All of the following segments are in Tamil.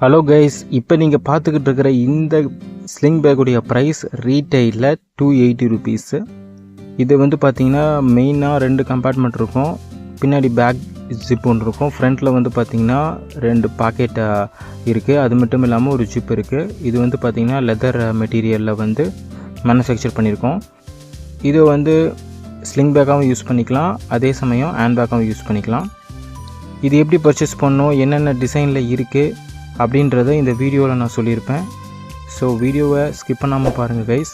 ஹலோ கைஸ், இப்போ நீங்கள் பார்த்துக்கிட்டு இருக்கிற இந்த ஸ்லிங் பேக்குடைய ப்ரைஸ் ரீட்டைலில் 280 ருபீஸு. இது வந்து பார்த்திங்கன்னா மெயினாக 2 கம்பார்ட்மெண்ட் இருக்கும். பின்னாடி பேக் ஜிப் ஒன்று இருக்கும். ஃப்ரண்ட்டில் வந்து பார்த்திங்கன்னா 2 பாக்கெட் இருக்குது. அது மட்டும் இல்லாமல் ஒரு ஜிப் இருக்குது. இது வந்து பார்த்திங்கன்னா லெதர் மெட்டீரியலில் வந்து மேனுஃபேக்சர் பண்ணியிருக்கோம். இது வந்து ஸ்லிங் பேக்காகவும் யூஸ் பண்ணிக்கலாம், அதே சமயம் ஹேண்ட் பேக்காகவும் யூஸ் பண்ணிக்கலாம். இது எப்படி பர்ச்சேஸ் பண்ணணும், என்னென்ன டிசைனில் இருக்குது அப்படின்றத இந்த வீடியோவில் நான் சொல்லியிருப்பேன். ஸோ வீடியோவை ஸ்கிப் பண்ணாமல் பாருங்கள் கைஸ்.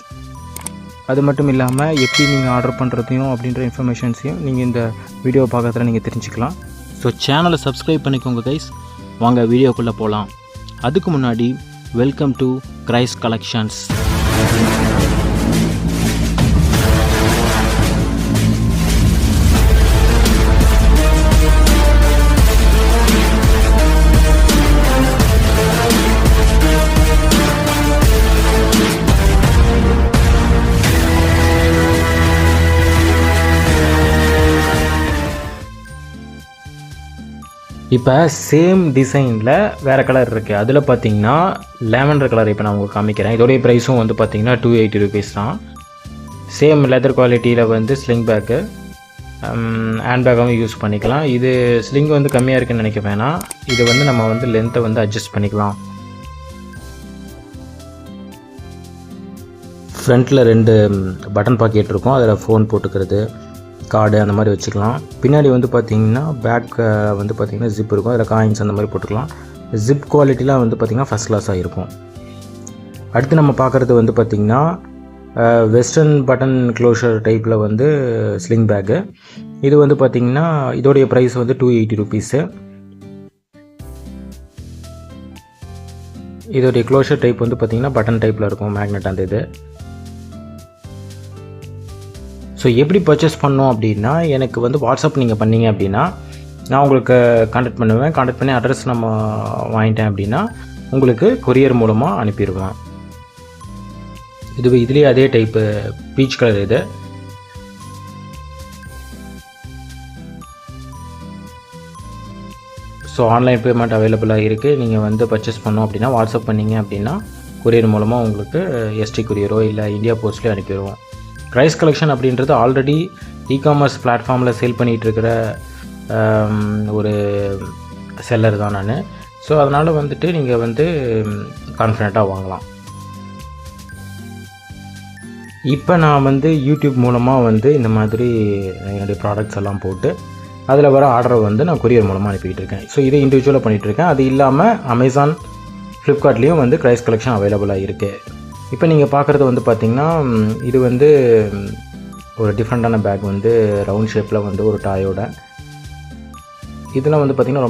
அது மட்டும் இல்லாமல் எப்படி நீங்கள் ஆர்டர் பண்ணுறதையும் அப்படின்ற இன்ஃபர்மேஷன்ஸையும் நீங்கள் இந்த வீடியோவை பார்க்கறதுல நீங்கள் தெரிஞ்சுக்கலாம். ஸோ சேனலை சப்ஸ்கிரைப் பண்ணிக்கோங்க கைஸ். வாங்க வீடியோக்குள்ளே போகலாம். அதுக்கு முன்னாடி வெல்கம் டு கிரைஸ் கலெக்ஷன்ஸ். இப்போ சேம் டிசைனில் வேறு கலர் இருக்குது. அதில் பார்த்தீங்கன்னா லேவண்டர் கலர் இப்போ நான் உங்களுக்கு காமிக்கிறேன். இதோடைய ப்ரைஸும் வந்து பார்த்திங்கன்னா 280 ருபீஸ் தான். சேம் லெதர் குவாலிட்டியில் வந்து ஸ்லிங் பேக்கு, ஹேண்ட் பேக்காகவும் யூஸ் பண்ணிக்கலாம். இது ஸ்லிங் வந்து கம்மியாக இருக்குதுன்னு நினைக்க வேணாம். இது வந்து நம்ம வந்து லென்த்தை வந்து அட்ஜஸ்ட் பண்ணிக்கலாம். ஃப்ரண்ட்டில் 2 பட்டன் பாக்கெட் இருக்கும். அதில் ஃபோன் போட்டுக்கிறது, கார்டு அந்த மாதிரி வச்சுக்கலாம். பின்னாடி வந்து பார்த்திங்கன்னா பேக் வந்து பார்த்திங்கன்னா ஜிப் இருக்கும். அதில் காயின்ஸ் அந்த மாதிரி போட்டுக்கலாம். ஜிப் குவாலிட்டிலாம் வந்து பார்த்திங்கன்னா ஃபஸ்ட் கிளாஸாக இருக்கும். அடுத்து நம்ம பார்க்குறது வந்து பார்த்திங்கன்னா வெஸ்டர்ன் பட்டன் க்ளோஷர் டைப்பில் வந்து ஸ்லிங் பேக்கு. இது வந்து பார்த்திங்கன்னா இதோடைய ப்ரைஸ் வந்து 280 ருபீஸு. இதோடைய க்ளோஷர் டைப் வந்து பார்த்திங்கன்னா பட்டன் டைப்பில் இருக்கும், மேக்னெட் அந்த இது. ஸோ எப்படி பர்ச்சேஸ் பண்ணோம் அப்படின்னா, எனக்கு வந்து வாட்ஸ்அப் நீங்கள் பண்ணிங்க அப்படின்னா நான் உங்களுக்கு கான்டாக்ட் பண்ணுவேன். கான்டாக்ட் பண்ணி அட்ரஸ் நம்ம வாங்கிட்டேன் அப்படின்னா உங்களுக்கு கொரியர் மூலமாக அனுப்பிடுவேன். இதுலேயே அதே டைப்பு பீச் கலர் இது. ஸோ ஆன்லைன் பேமெண்ட் அவைலபிளாக இருக்குது. நீங்கள் வந்து பர்ச்சேஸ் பண்ணோம் அப்படின்னா வாட்ஸ்அப் பண்ணிங்க அப்படின்னா கொரியர் மூலமாக உங்களுக்கு எஸ்டி கொரியரோ இல்லை இந்தியா போஸ்ட்லேயே அனுப்பிடுவோம். கிரைஸ் கலெக்ஷன் அப்படின்றது ஆல்ரெடி இகாமர்ஸ் பிளாட்ஃபார்மில் சேல் பண்ணிகிட்ருக்கிற ஒரு செல்லர் தான் நான். ஸோ அதனால் வந்துட்டு நீங்கள் வந்து கான்ஃபிடெண்ட்டாக வாங்கலாம். இப்போ நான் வந்து யூடியூப் மூலமாக வந்து இந்த மாதிரி என்னுடைய ப்ராடக்ட்ஸ் எல்லாம் போட்டு அதில் வர ஆர்டரை வந்து நான் கொரியர் மூலமாக அனுப்பிக்கிட்டு இருக்கேன். ஸோ இதை இண்டிவிஜுவலாக பண்ணிகிட்ருக்கேன். அது இல்லாமல் அமேசான், ஃப்ளிப்கார்ட்லேயும் வந்து கிரைஸ் கலெக்ஷன் அவைலபிளாக இருக்குது. இப்போ நீங்கள் பார்க்குறது வந்து பார்த்திங்கன்னா இது வந்து ஒரு டிஃப்ரெண்ட்டான பேக், வந்து ரவுண்ட் ஷேப்பில் வந்து ஒரு டாயோட. இதெல்லாம் வந்து பார்த்திங்கன்னா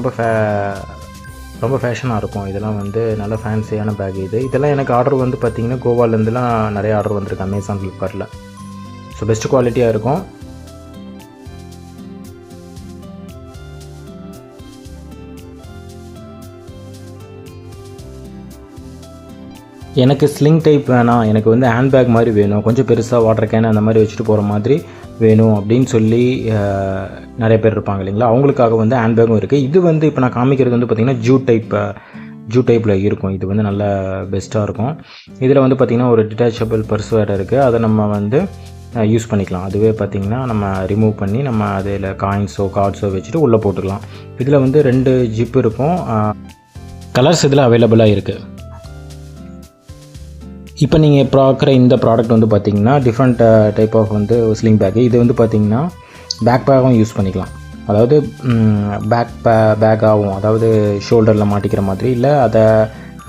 ரொம்ப ஃபேஷனாக இருக்கும். இதெல்லாம் வந்து நல்ல ஃபேன்சியான பேக் இது. இதெல்லாம் எனக்கு ஆர்டர் வந்து பார்த்திங்கன்னா கோவாலேருந்துலாம் நிறைய ஆர்டர் வந்திருக்கு அமேசான், ஃப்ளிப்கார்ட்டில். ஸோ பெஸ்ட் குவாலிட்டியாக இருக்கும். எனக்கு ஸ்லிங் டைப் வேணாம், எனக்கு வந்து ஹேண்ட் பேக் மாதிரி வேணும், கொஞ்சம் பெருசாக வாட்டர் கேன் அந்த மாதிரி வச்சுட்டு போகிற மாதிரி வேணும் அப்படின்னு சொல்லி நிறைய பேர் இருப்பாங்க இல்லைங்களா. அவங்களுக்காக வந்து ஹேண்ட் பேக்கும் இருக்குது. இது வந்து இப்போ நான் காமிக்கிறது வந்து பார்த்திங்கன்னா ஜூட் டைப்பில் இருக்கும். இது வந்து நல்ல பெஸ்ட்டாக இருக்கும். இதில் வந்து பார்த்திங்கன்னா ஒரு டிட்டாச்சபிள் பர்ஸ் வேறு இருக்குது. அதை நம்ம வந்து யூஸ் பண்ணிக்கலாம். அதுவே பார்த்திங்கன்னா நம்ம ரிமூவ் பண்ணி நம்ம அதில் காயின்ஸோ கார்ட்ஸோ வச்சுட்டு உள்ளே போட்டுக்கலாம். இதில் வந்து 2 ஜிப் இருக்கும். கலர்ஸ் இதில் அவைலபிளாக இருக்குது. இப்போ நீங்கள் பார்க்குற இந்த ப்ராடக்ட் வந்து பார்த்திங்கன்னா டிஃப்ரெண்ட் டைப் ஆஃப் வந்து ஸ்லிங் பேக்கு. இது வந்து பார்த்திங்கன்னா பேக் பேக்காகவும் யூஸ் பண்ணிக்கலாம். அதாவது பேக்காகவும், அதாவது ஷோல்டரில் மாட்டிக்கிற மாதிரி, இல்லை அதை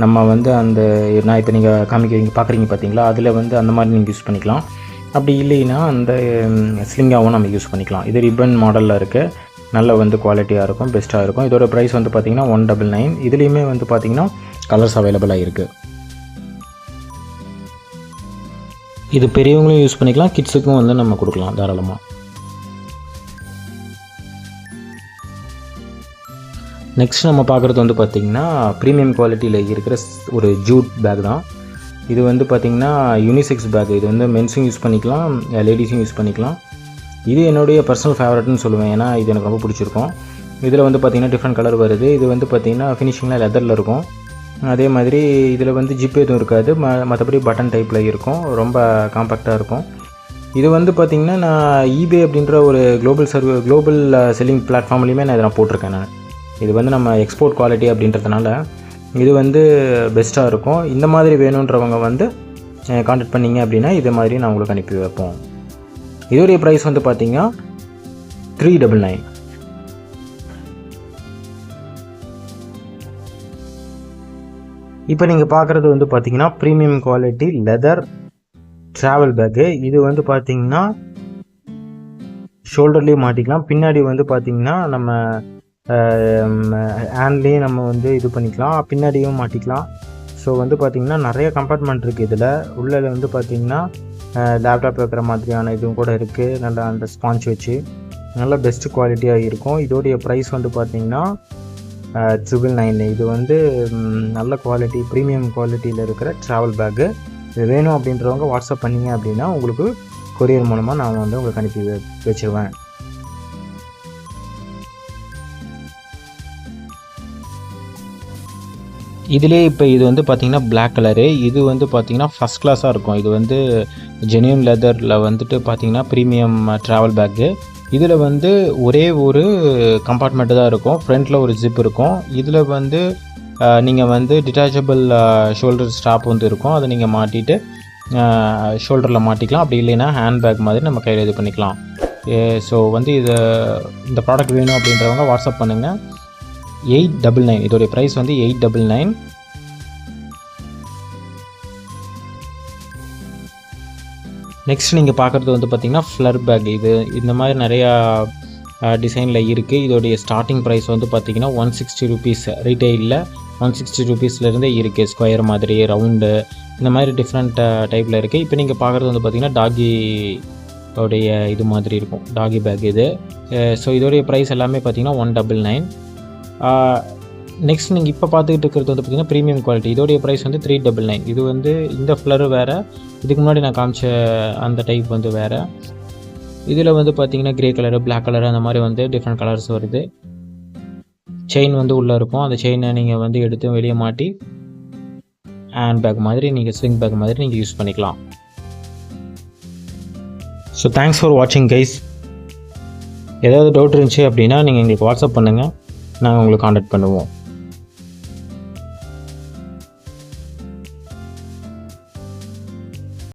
நம்ம வந்து அந்த நான் இப்போ நீங்கள் பார்க்குறீங்க பார்த்தீங்களா, அதில் வந்து அந்த மாதிரி நீங்கள் யூஸ் பண்ணிக்கலாம். அப்படி இல்லைன்னா அந்த ஸ்லிங்காகவும் நம்ம யூஸ் பண்ணிக்கலாம். இது ரிப்பன் மாடலில் இருக்குது. நல்ல வந்து குவாலிட்டியாக இருக்கும், பெஸ்ட்டாக இருக்கும். இதோட ப்ரைஸ் வந்து பார்த்திங்கன்னா 199. இதுலேயுமே வந்து பார்த்திங்கன்னா கலர்ஸ் அவைலபிளாக இருக்குது. இது பெரியவங்களும் யூஸ் பண்ணிக்கலாம், கிட்ஸுக்கும் வந்து நம்ம கொடுக்கலாம் தாராளமாக. நெக்ஸ்ட் நம்ம பார்க்குறது வந்து பார்த்திங்கன்னா ப்ரீமியம் குவாலிட்டியில் இருக்கிற ஒரு ஜூட் பேக் தான். இது வந்து பார்த்திங்கன்னா யூனிசெக்ஸ் பேக். இது வந்து மென்ஸும் யூஸ் பண்ணிக்கலாம், லேடிஸும் யூஸ் பண்ணிக்கலாம். இது என்னுடைய பர்சனல் ஃபேவரட்னு சொல்லுவேன், ஏன்னா இது எனக்கு ரொம்ப பிடிச்சிருக்கும். இதில் வந்து பார்த்திங்கன்னா டிஃப்ரெண்ட் கலர் வருது. இது வந்து பார்த்திங்கன்னா ஃபினிஷிங்கில் லெதரில் இருக்கும். அதே மாதிரி இதில் வந்து ஜிப் எதுவும் இருக்காது, மற்றபடி பட்டன் டைப்பில் இருக்கும், ரொம்ப காம்பேக்டாக இருக்கும். இது வந்து பார்த்திங்கன்னா நான் eBay அப்படின்ற ஒரு குளோபல் செல்லிங் பிளாட்ஃபார்ம்லேயுமே நான் இதை போட்டிருக்கேன். நான் இது வந்து நம்ம எக்ஸ்போர்ட் குவாலிட்டி அப்படின்றதுனால இது வந்து பெஸ்ட்டாக இருக்கும். இந்த மாதிரி வேணுன்றவங்க வந்து கான்டாக்ட் பண்ணிங்க அப்படின்னா இது மாதிரி நான் உங்களுக்கு அனுப்பி வைப்போம். இதோடைய ப்ரைஸ் வந்து பார்த்திங்கன்னா 399. இப்போ நீங்கள் பார்க்குறது வந்து பார்த்திங்கன்னா premium quality leather travel bag. இது வந்து பார்த்திங்கன்னா ஷோல்டர்லேயும் மாட்டிக்கலாம், பின்னாடி வந்து பார்த்திங்கன்னா நம்ம ஹேண்ட்லேயும் நம்ம வந்து இது பண்ணிக்கலாம், பின்னாடியும் மாட்டிக்கலாம். ஸோ வந்து பார்த்திங்கன்னா நிறைய கம்பார்ட்மெண்ட் இருக்குது இதில். உள்ளே வந்து பார்த்திங்கன்னா லேப்டாப் வைக்கிற மாதிரியான இதுவும் கூட இருக்குது, நல்லா அந்த ஸ்பாஞ்ச் வச்சு நல்ல பெஸ்ட்டு குவாலிட்டியாக இருக்கும். இதோடைய ப்ரைஸ் வந்து பார்த்திங்கன்னா 999. இது வந்து நல்ல குவாலிட்டி ப்ரீமியம் குவாலிட்டியில் இருக்கிற ட்ராவல் பேக்கு. இது வேணும் அப்படின்றவங்க வாட்ஸ்அப் பண்ணிங்க அப்படின்னா உங்களுக்கு கொரியர் மூலமாக நான் வந்து உங்களுக்கு அனுப்பி வச்சுருவேன். இதிலே இப்போ இது வந்து பார்த்திங்கன்னா பிளாக் கலரு. இது வந்து பார்த்திங்கன்னா ஃபஸ்ட் கிளாஸாக இருக்கும். இது வந்து ஜென்யூன் லெதரில் வந்துட்டு பார்த்திங்கன்னா ப்ரீமியம் ட்ராவல் பேக்கு. இதில் வந்து ஒரே ஒரு கம்பார்ட்மெண்ட்டு தான் இருக்கும், ஃப்ரண்ட்டில் ஒரு ஜிப் இருக்கும். இதில் வந்து நீங்கள் வந்து டிட்டாச்சபிள் ஷோல்டர் ஸ்ட்ராப் வந்து இருக்கும், அதை நீங்கள் மாட்டிட்டு ஷோல்டரில் மாட்டிக்கலாம். அப்படி இல்லைன்னா ஹேண்ட் பேக் மாதிரி நம்ம கையில் இது பண்ணிக்கலாம். ஸோ வந்து இந்த ப்ராடக்ட் வேணும் அப்படின்றவங்க வாட்ஸ்அப் பண்ணுங்கள். 899. இதோடைய ப்ரைஸ் வந்து 899. நெக்ஸ்ட் நீங்கள் பார்க்குறது வந்து பார்த்திங்கன்னா ஃப்ளர் பேக். இது இந்த மாதிரி நிறையா டிசைனில் இருக்குது. இதோடைய ஸ்டார்டிங் ப்ரைஸ் வந்து பார்த்திங்கன்னா 160 rupees. ரீட்டெயிலில் 160 rupeesலேருந்தே இருக்குது. ஸ்கொயர் மாதிரி, ரவுண்டு, இந்த மாதிரி டிஃப்ரெண்ட் டைப்பில் இருக்குது. இப்போ நீங்கள் பார்க்குறது வந்து பார்த்திங்கன்னா டாகி உடைய இது மாதிரி இருக்கும், டாகி பேக் இது. ஸோ இதோடைய ப்ரைஸ் எல்லாமே பார்த்திங்கன்னா 199. நெக்ஸ்ட் நீங்கள் இப்போ பார்த்துக்கிட்டு இருக்கிறது வந்து பார்த்திங்கன்னா ப்ரீமியம் குவாலிட்டி. இதோடைய ப்ரைஸ் வந்து 399. இது வந்து இந்த ஃப்ளரு வேறு, இதுக்கு முன்னாடி நான் காமிச்ச அந்த டைப் வந்து வேறு. இதில் வந்து பார்த்திங்கன்னா க்ரே கலரு, பிளாக் கலரு, அந்த மாதிரி வந்து டிஃப்ரெண்ட் கலர்ஸ் வருது. செயின் வந்து உள்ளே இருக்கும், அந்த செயினை நீங்கள் வந்து எடுத்து வெளியே மாட்டி ஹேண்ட் பேக் மாதிரி, நீங்கள் ஸ்லிங் பேக் மாதிரி நீங்கள் யூஸ் பண்ணிக்கலாம். ஸோ தேங்க்ஸ் ஃபார் வாட்சிங் கைஸ். ஏதாவது டவுட் இருந்துச்சு அப்படின்னா நீங்கள் எங்களுக்கு வாட்ஸ்அப் பண்ணுங்கள், நாங்கள் உங்களுக்கு கான்டாக்ட் பண்ணுவோம்.